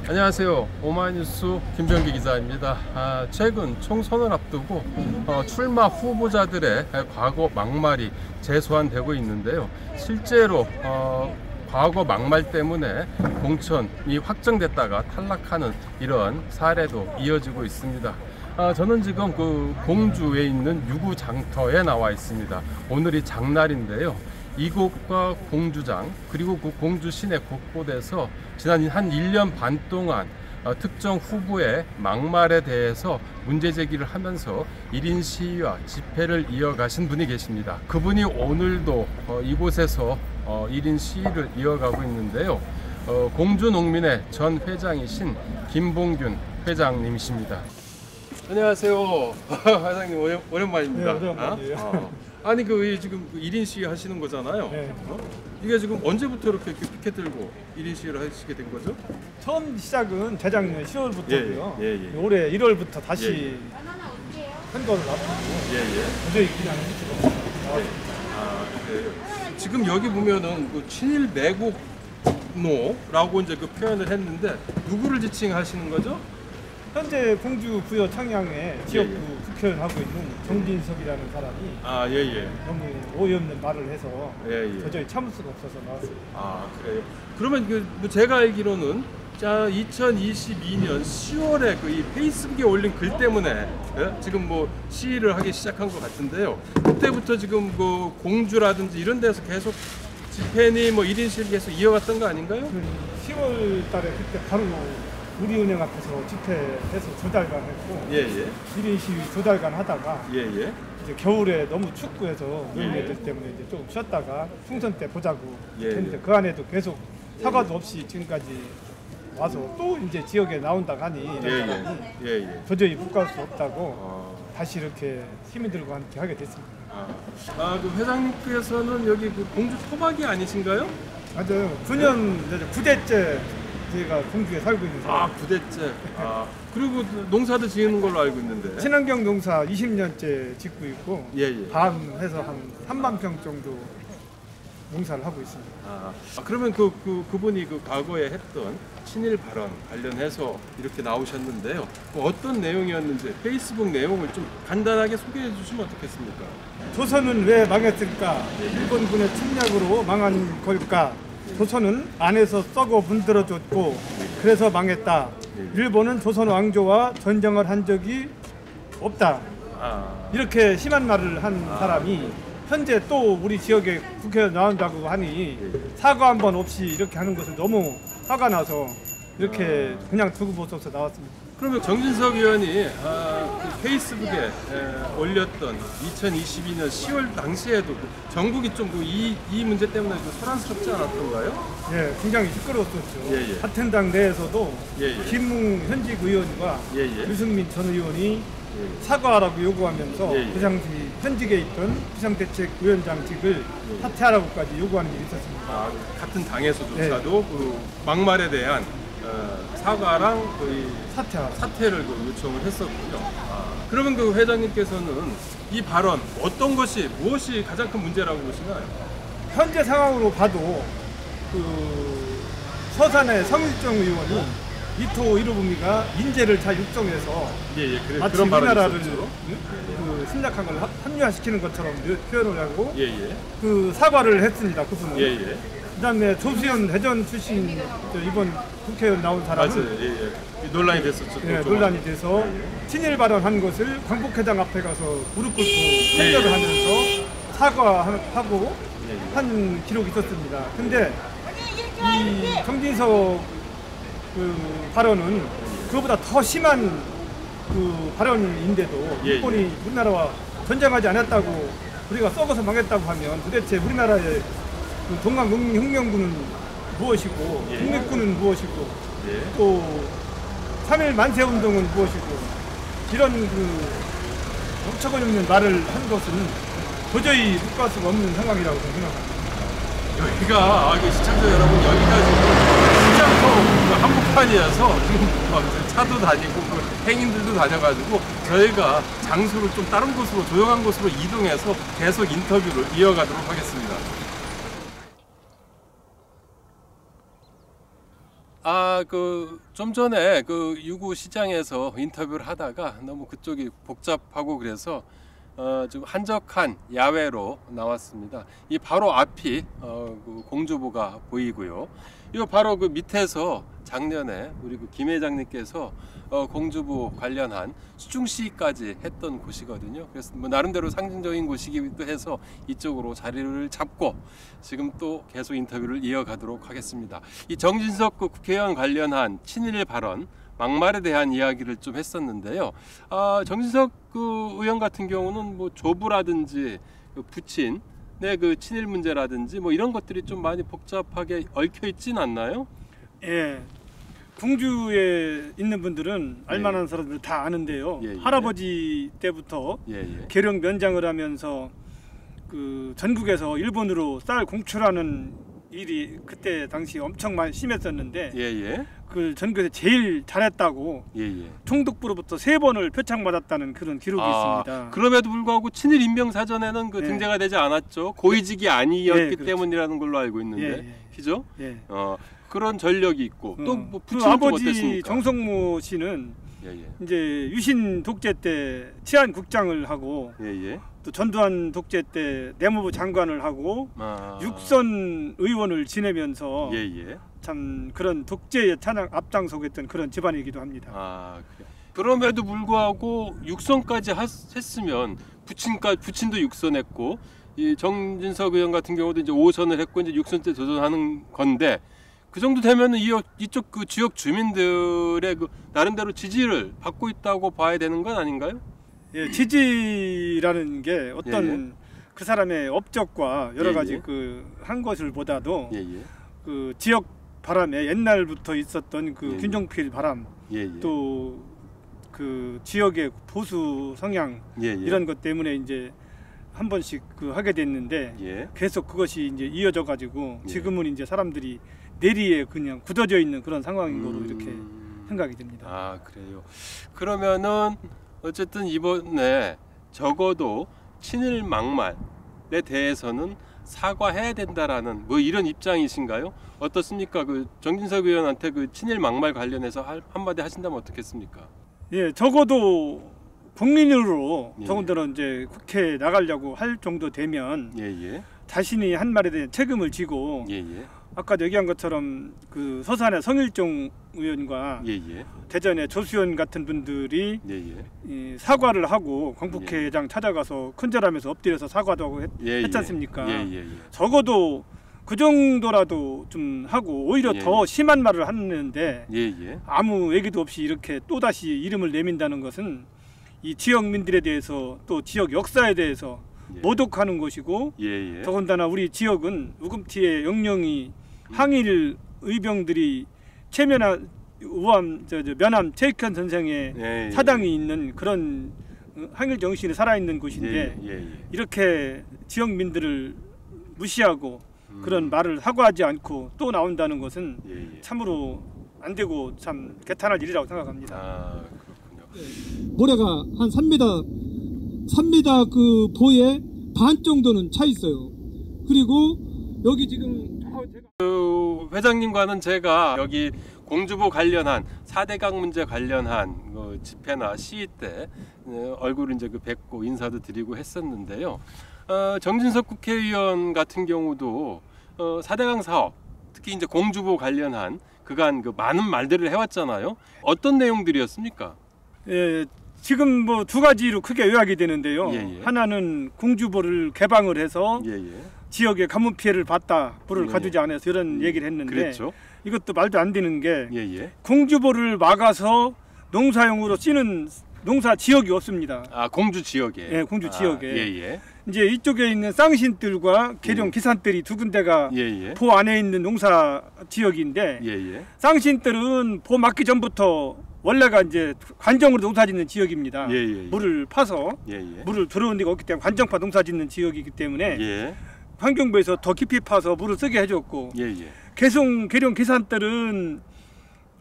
안녕하세요. 오마이뉴스 김병기 기자입니다. 최근 총선을 앞두고 출마 후보자들의 과거 막말이 재소환되고 있는데요. 실제로 과거 막말 때문에 공천이 확정됐다가 탈락하는 이런 사례도 이어지고 있습니다. 저는 지금 그 공주에 있는 유구장터에 나와 있습니다. 오늘이 장날인데요. 이곳과 공주장 그리고 그 공주 시내 곳곳에서 지난 한 1년 반 동안 특정 후보의 막말에 대해서 문제 제기를 하면서 1인 시위와 집회를 이어가신 분이 계십니다. 그분이 오늘도 이곳에서 1인 시위를 이어가고 있는데요. 공주농민회 전 회장이신 김봉균 회장님이십니다. 안녕하세요. 회장님 오랜만입니다. 네, 오랜만이에요. 아니 그 지금 1인 시위 하시는 거잖아요. 네. 이게 지금 언제부터 이렇게 피켓 들고 1인 시위를 하시게 된 거죠? 처음 시작은 재작년 10월부터고요. 예. 올해 1월부터 다시 선거를 앞두고 도저히 그냥 해치고 네. 지금 여기 보면은 그 친일 매국노라고 이제 그 표현을 했는데 누구를 지칭하시는 거죠? 현재 공주 부여 청양에 지역구 국회의원 하고 있는 정진석이라는 사람이 너무 어이없는 말을 해서 도저히 참을 수가 없어서 나왔습니다. 그래요. 그러면 그 제가 알기로는 2022년 10월에 그 이 페이스북에 올린 글 때문에 지금 뭐 시위를 하기 시작한 것 같은데요. 그때부터 지금 그 공주라든지 이런 데서 계속 집회니 뭐 1인 시위 계속 이어갔던 거 아닌가요? 10월 달에 그때 바로 우리은행 앞에서 집회해서 2달간 했고 1인 시위 2달간 하다가 이제 겨울에 너무 춥고 해서 노인네들 때문에 이제 좀 쉬었다가 총선 때 보자고 했는데 그 안에도 계속 사과도 없이 지금까지 와서 또 이제 지역에 나온다고 하니 도저히 못 갈 수 없다고 다시 이렇게 시민들과 함께 하게 됐습니다. 그 회장님께서는 여기 그 공주 토박이 아니신가요? 맞아요. 9대째 저희가 공주에 살고 있는 사람. 9대째. 그리고 농사도 지는 걸로 알고 있는데. 친환경 농사 20년째 짓고 있고 밤해서 한 3만 평 정도 농사를 하고 있습니다. 그러면 그분이 그 과거에 했던 친일 발언 관련해서 이렇게 나오셨는데요. 어떤 내용이었는지 페이스북 내용을 좀 간단하게 소개해 주시면 어떻겠습니까? 조선은 왜 망했을까? 일본군의 침략으로 망한 걸까? 조선은 안에서 썩어 문드러졌고 그래서 망했다. 일본은 조선 왕조와 전쟁을 한 적이 없다. 이렇게 심한 말을 한 사람이 현재 또 우리 지역에 국회에 나온다고 하니 사과 한 번 없이 이렇게 하는 것을 너무 화가 나서 이렇게 그냥 두고 보셔서 나왔습니다. 그러면 정진석 의원이 그 페이스북에 올렸던 2022년 10월 당시에도 전국이 좀 이 문제 때문에 좀 소란스럽지 않았던가요? 굉장히 시끄러웠었죠. 사텐당 내에서도 김웅 현직 의원과 유승민 전 의원이 사과하라고 요구하면서 그 당시 현직에 있던 비상대책위원장직을 사퇴하라고까지 요구하는 일이 있었습니다. 같은 당에서조차도 그 막말에 대한 사과랑 거의 사퇴를 요청을 했었군요. 그러면 그 회장님께서는 이 발언 무엇이 가장 큰 문제라고 보시나요? 현재 상황으로 봐도 그 서산의 성일정 의원이 이토 히로부미가 인재를 잘 육성해서 마치 그런 우리나라를 그 침략한 걸 합리화시키는 것처럼 표현을 하고 그 사과를 했습니다. 그분은. 그다음에 조수현 대전 출신 이번 국회의원 나온 사람은 논란이 됐었죠. 논란이 돼서 친일 발언한 것을 광복회장 앞에 가서 무릎 꿇고 설교를 하면서 사과하고 한 기록이 있었습니다. 근데 이 정진석 그 발언은 그거보다 더 심한 그 발언인데도 일본이 우리나라와 전쟁하지 않았다고 우리가 썩어서 망했다고 하면 도대체 우리나라의 그 동강혁명군은 무엇이고 독립군은 무엇이고 또 3.1 만세운동은 무엇이고 이런 그 멈춰거리는 말을 한 것은 도저히 묵과할 수가 없는 상황이라고 생각합니다. 여기가 시청자 여러분 여기가 지금 시장터 한복판이어서 지금 차도 다니고 행인들도 다녀가지고 저희가 장소를 좀 다른 곳으로 조용한 곳으로 이동해서 계속 인터뷰를 이어가도록 하겠습니다. 좀 전에 그 유구 시장에서 인터뷰를 하다가 너무 그쪽이 복잡하고 그래서 좀 한적한 야외로 나왔습니다. 이 바로 앞이 그 공주보가 보이고요. 이 바로 그 밑에서 작년에 우리 그 김 회장님께서 공주보 관련한 수중시까지 했던 곳이거든요. 그래서 뭐 나름대로 상징적인 곳이기도 해서 이쪽으로 자리를 잡고 지금 또 계속 인터뷰를 이어가도록 하겠습니다. 이 정진석 그 국회의원 관련한 친일 발언 막말에 대한 이야기를 좀 했었는데요. 정진석 그 의원 같은 경우는 뭐 조부라든지 그 부친의 그 친일 문제라든지 뭐 이런 것들이 좀 많이 복잡하게 얽혀 있진 않나요? 예. 궁주에 있는 분들은 알만한 사람들 다 아는데요. 예, 예. 할아버지 때부터 계룡 면장을 하면서 그 전국에서 일본으로 쌀 공출하는 일이 그때 당시 엄청 많이 심했었는데 그 전국에서 제일 잘했다고 총독부로부터 3번을 표창받았다는 그런 기록이 있습니다. 그럼에도 불구하고 친일 인명사전에는 그 등재가 되지 않았죠. 고위직이 아니었기 그렇죠. 때문이라는 걸로 알고 있는데 그죠? 그런 전력이 있고 또 뭐 그 부친은 좀 아버지 어땠습니까? 정성모 씨는 이제 유신 독재 때 치안국장을 하고 또 전두환 독재 때 내무부 장관을 하고 육선 의원을 지내면서 참 그런 독재에 앞장서겠던 그런 집안이기도 합니다. 그럼에도 불구하고 육선까지 했으면 부친도 육선했고 이 정진석 의원 같은 경우도 이제 5선을 했고 이제 6선 때 도전하는 건데 그 정도 되면은 이쪽 그 지역 주민들의 그 나름대로 지지를 받고 있다고 봐야 되는 건 아닌가요? 지지라는 게 어떤 그 사람의 업적과 여러 가지 그 한 것을 보다도 그 지역 바람에 옛날부터 있었던 그 균종필 바람 또 그 지역의 보수 성향 이런 것 때문에 이제 한 번씩 그 하게 됐는데 계속 그것이 이제 이어져 가지고 지금은 이제 사람들이 내리에 그냥 굳어져 있는 그런 상황인 거로 이렇게 생각이 됩니다. 그래요. 그러면은 어쨌든 이번에 적어도 친일 막말에 대해서는 사과해야 된다라는 뭐 이런 입장이신가요? 어떻습니까? 그 정진석 의원한테 그 친일 막말 관련해서 한마디 하신다면 어떻겠습니까? 적어도 국민으로 더군다나 이제 국회에 나가려고 할 정도 되면 자신이 한 말에 대한 책임을 지고 아까 얘기한 것처럼 그 서산의 성일종 의원과 대전의 조수연 같은 분들이 이 사과를 하고 광복회장 찾아가서 큰절하면서 엎드려서 사과도 하고 했지 않습니까? 적어도 그 정도라도 좀 하고 오히려 더 심한 말을 하는데 아무 얘기도 없이 이렇게 또다시 이름을 내민다는 것은 이 지역민들에 대해서 또 지역 역사에 대해서 모독하는 것이고 더군다나 우리 지역은 우금티의 영령이 항일 의병들이 최면한 면함 최익현 선생의 사당이 있는 그런 항일 정신이 살아있는 곳인데 이렇게 지역민들을 무시하고 그런 말을 사과하지 않고 또 나온다는 것은 참으로 안 되고 참 개탄할 일이라고 생각합니다. 그렇군요. 모래가 한 3m 그 보에 반 정도는 차 있어요. 그리고 여기 지금 그 회장님과는 제가 여기 공주보 관련한 4대강 문제 관련한 집회나 시위 때 얼굴을 이제 뵙고 인사도 드리고 했었는데요. 정진석 국회의원 같은 경우도 4대강 사업, 특히 이제 공주보 관련한 그간 그 많은 말들을 해왔잖아요. 어떤 내용들이었습니까? 지금 뭐 두 가지로 크게 요약이 되는데요. 하나는 공주보를 개방을 해서 지역에 가뭄 피해를 봤다, 불을 가두지 않아서 이런 얘기를 했는데 이것도 말도 안 되는 게 공주보를 막아서 농사용으로 쓰는 농사 지역이 없습니다. 공주 지역에. 공주 지역에. 이제 이쪽에 있는 쌍신들과 계룡 기산들이 두 군데가 보 안에 있는 농사 지역인데 쌍신들은 보 막기 전부터 원래가 이제 관정으로 농사짓는 지역입니다. 물을 파서 물을 들어오는 데가 없기 때문에 관정파 농사짓는 지역이기 때문에 환경부에서 더 깊이 파서 물을 쓰게 해줬고 계룡 기산들은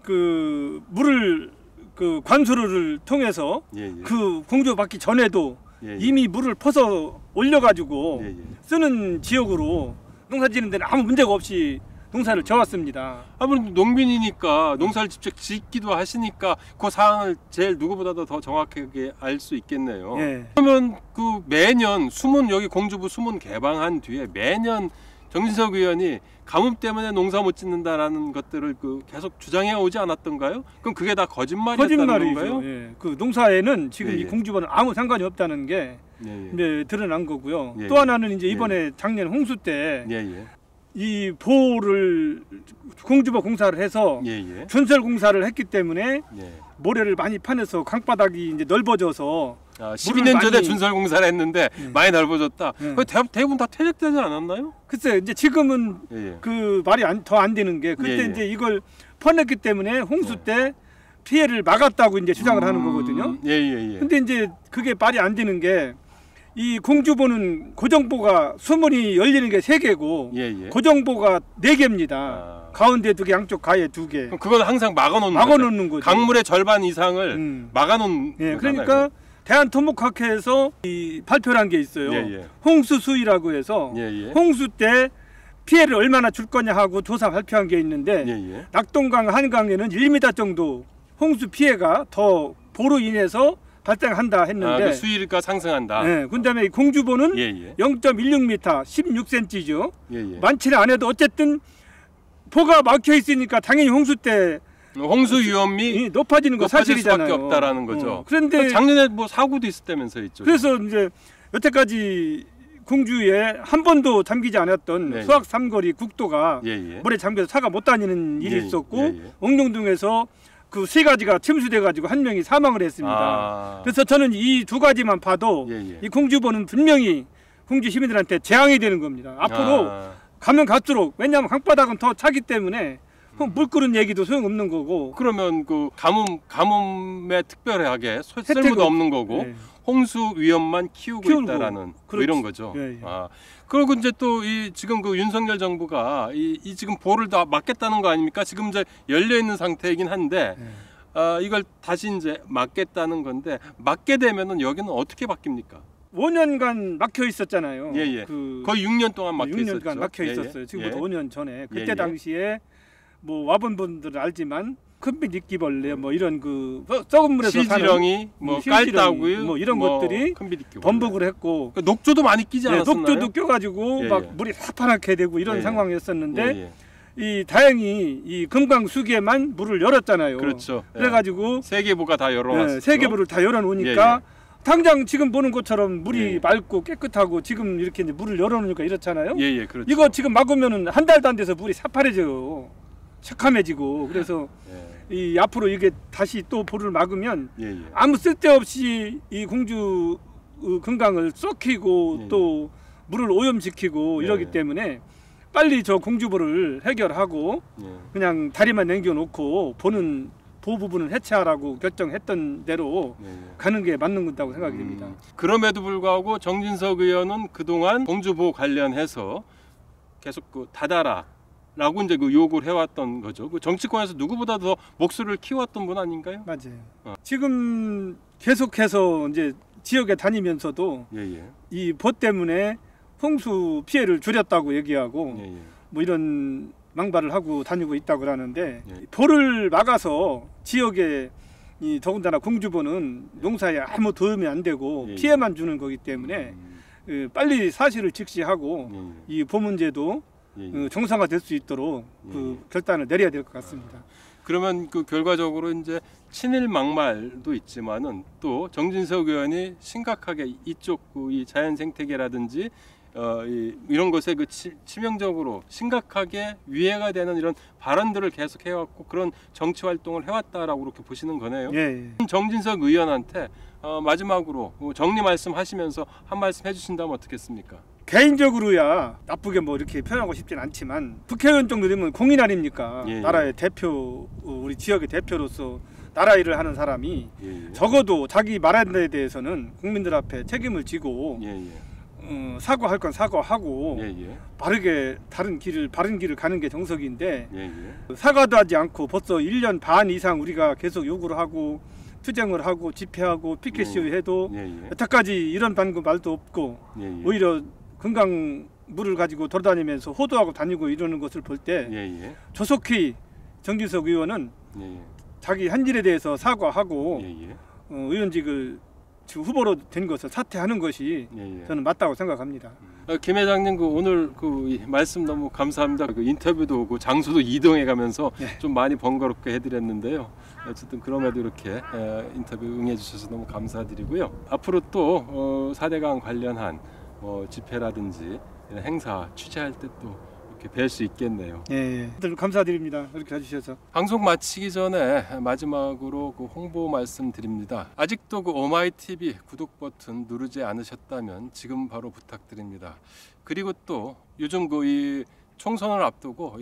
그 물을 그 관수로를 통해서 그 공주 받기 전에도 이미 물을 퍼서 올려가지고 쓰는 지역으로 농사짓는 데는 아무 문제가 없이 농사를 져왔습니다. 아무래도 농민이니까 농사를 직접 짓기도 하시니까 그 상황을 제일 누구보다도 더 정확하게 알 수 있겠네요. 예. 그러면 그 매년 여기 공주부 수문 개방한 뒤에 매년 정진석 의원이 가뭄 때문에 농사 못 짓는다라는 것들을 계속 주장해 오지 않았던가요? 그럼 그게 다 거짓말이었다는 건가요? 예. 그 농사에는 지금 예, 이 예. 공주보는 아무 상관이 없다는 게 예, 이제 드러난 거고요. 예, 또 예. 하나는 이제 이번에 작년 홍수 때 예. 이 보호를 공주보 공사를 해서 예. 전설 공사를 했기 때문에 예. 모래를 많이 파내서 강바닥이 이제 넓어져서 12년 전에 많이- 준설 공사를 했는데 많이 넓어졌다. 예. 그 대부분 다 퇴적되지 않았나요? 글쎄 이제 지금은 예. 그 말이 더 안 되는 게 그때 예, 예. 이제 이걸 퍼냈기 때문에 홍수 때 피해를 막았다고 이제 주장을 하는 거거든요. 예. 근데 이제 그게 말이 안 되는 게 이 공주보는 고정보가 수문이 열리는 게 3개고 예. 고정보가 4개입니다. 아. 가운데 2개, 양쪽 가에 2개. 그럼 그건 항상 막아놓는 막아놓는 거죠. 강물의 절반 이상을 음. 막아놓은 예, 거잖아요. 그러니까 대한토목학회에서 이 발표를 한 게 있어요. 예. 홍수 수위라고 해서 예. 홍수 때 피해를 얼마나 줄 거냐 하고 조사 발표한 게 있는데 예. 낙동강 한강에는 1m 정도 홍수 피해가 더 보로 인해서 발생한다 했는데 그 수위가 상승한다. 네, 그다음에 이 공주보는 예. 0.16m, 16cm죠. 예. 많지는 않아도 어쨌든 보가 막혀 있으니까 당연히 홍수 때 홍수 위험이 높아지는 거 높아질 사실이잖아요. 수밖에 없다라는 거죠. 그런데 작년에 뭐 사고도 있었다면서 있죠. 그래서 이제 여태까지 공주에 한 번도 잠기지 않았던 네. 수학 삼거리 국도가 예. 물에 잠겨서 차가 못 다니는 일이 예, 있었고 예. 옥룡동에서 그 3가지가 침수돼 가지고 한 명이 사망을 했습니다. 그래서 저는 이 2가지만 봐도 예. 이 공주보는 분명히 공주 시민들한테 재앙이 되는 겁니다. 앞으로 가면 갈수록 왜냐하면 강바닥은 더 차기 때문에 물 끓은 얘기도 소용없는 거고. 그러면 그 가뭄에 특별하게 쓸모도 혜택은- 없는 거고 예. 홍수 위험만 키우고 키우는 있다라는 거. 뭐 그렇지. 이런 거죠. 예. 그리고 이제 또 이 지금 그 윤석열 정부가 이 지금 보를 다 막겠다는 거 아닙니까? 지금 이제 열려 있는 상태이긴 한데 이걸 다시 이제 막겠다는 건데 막게 되면은 여기는 어떻게 바뀝니까? 5년간 막혀 있었잖아요. 예. 그 거의 6년 동안 막혀 6년간 있었죠. 막혀 예, 있었어요. 예. 지금부터 예. 5년 전에 그때 예. 당시에 뭐 와본 분들은 알지만 큰빛 이끼벌레 뭐 이런 그 썩은 물에서 실지렁이, 뭐 실지렁이, 깔따구이, 뭐 이런 것들이 큰비리끼 번복을 했고 녹조도 많이 끼지 네, 않았었나요? 녹조도 껴가지고 예, 막 예. 물이 파랗게 되고 이런 예, 상황이었었는데 예. 이 다행히 이 금강수기에만 물을 열었잖아요. 그렇죠. 예. 그래가지고 세계보가 다 열어놨죠. 세계물을 다 열어놓으니까 당장 지금 보는 것처럼 물이 예. 맑고 깨끗하고 지금 이렇게 이제 물을 열어놓으니까 이렇잖아요. 예, 그렇죠. 이거 지금 막으면은 한 달도 안 돼서 물이 새파래져요. 새카매지고 그래서 예. 이 앞으로 이게 다시 또 보를 막으면 예. 아무 쓸데없이 이 공주 금강을 썩히고 예. 또 물을 오염시키고 예. 이러기 때문에 빨리 저 공주보를 해결하고 예. 그냥 다리만 남겨놓고 보는 보호 부분을 해체하라고 결정했던 대로 예. 가는 게 맞는 건다고 생각이 됩니다. 그럼에도 불구하고 정진석 의원은 그동안 공주보 관련해서 계속 그 닫아라라고 이제 그 요구를 해왔던 거죠. 그 정치권에서 누구보다 더 목소리를 키웠던 분 아닌가요? 맞아요. 지금 계속해서 이제 지역에 다니면서도 예. 이 보 때문에 홍수 피해를 줄였다고 얘기하고 예. 뭐 이런 망발을 하고 다니고 있다고 그러는데 예. 보를 막아서 지역에 이 더군다나 공주보는 농사에 아무 도움이 안 되고 예. 피해만 주는 거기 때문에 빨리 사실을 직시하고 이 보 문제도 정상화될 수 있도록 그 결단을 내려야 될 것 같습니다. 그러면 그 결과적으로 이제 친일 막말도 있지만은 또 정진석 의원이 심각하게 이쪽 이 자연 생태계라든지 이런 것에 그 치명적으로 심각하게 위해가 되는 이런 발언들을 계속 해왔고 그런 정치 활동을 해왔다라고 그렇게 보시는 거네요. 예. 정진석 의원한테 마지막으로 정리 말씀하시면서 한 말씀 해주신다면 어떻겠습니까? 개인적으로야 나쁘게 뭐 이렇게 표현하고 싶진 않지만 국회의원 정도 되면 공인 아닙니까? 예. 나라의 대표, 우리 지역의 대표로서 나라 일을 하는 사람이 예. 적어도 자기 말한 데에 대해서는 국민들 앞에 책임을 지고 예. 사과할 건 사과하고 예. 바르게 바른 길을 가는 게 정석인데 예. 사과도 하지 않고 벌써 1년 반 이상 우리가 계속 요구를 하고 투쟁을 하고 집회하고 피켓 시위해도 예. 여태까지 이런 방금 말도 없고 예. 오히려 금강 물을 가지고 돌아다니면서 호도하고 다니고 이러는 것을 볼 때 예. 조석희 정진석 의원은 예. 자기 한 일에 대해서 사과하고 예. 의원직을 지금 후보로 된 것을 사퇴하는 것이 예. 저는 맞다고 생각합니다. 김 회장님 오늘 이 말씀 너무 감사합니다. 인터뷰도 오고 장소도 이동해 가면서 좀 많이 번거롭게 해드렸는데요. 어쨌든 그럼에도 이렇게 인터뷰 응해 주셔서 너무 감사드리고요. 앞으로 또 4대강 관련한 집회라든지 이런 행사 취재할 때 또 이렇게 뵐 수 있겠네요. 예, 감사드립니다. 이렇게 해주셔서. 방송 마치기 전에 마지막으로 홍보 말씀드립니다. 아직도 오마이TV 구독 버튼 누르지 않으셨다면 지금 바로 부탁드립니다. 그리고 또 요즘 이 총선을 앞두고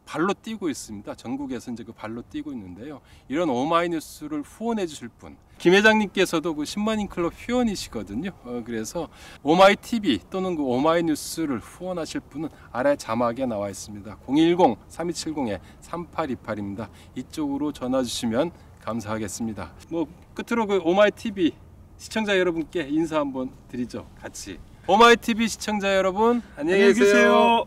발로 뛰고 있습니다. 전국에서 이제 발로 뛰고 있는데요. 이런 오마이뉴스를 후원해 주실 분, 김 회장님께서도 10만인 클럽 회원이시거든요. 그래서 오마이TV 또는 오마이뉴스를 후원하실 분은 아래 자막에 나와 있습니다. 010-3270-3828입니다. 이쪽으로 전화 주시면 감사하겠습니다. 끝으로 오마이TV 시청자 여러분께 인사 한번 드리죠. 같이. 오마이TV 시청자 여러분 안녕히 계세요.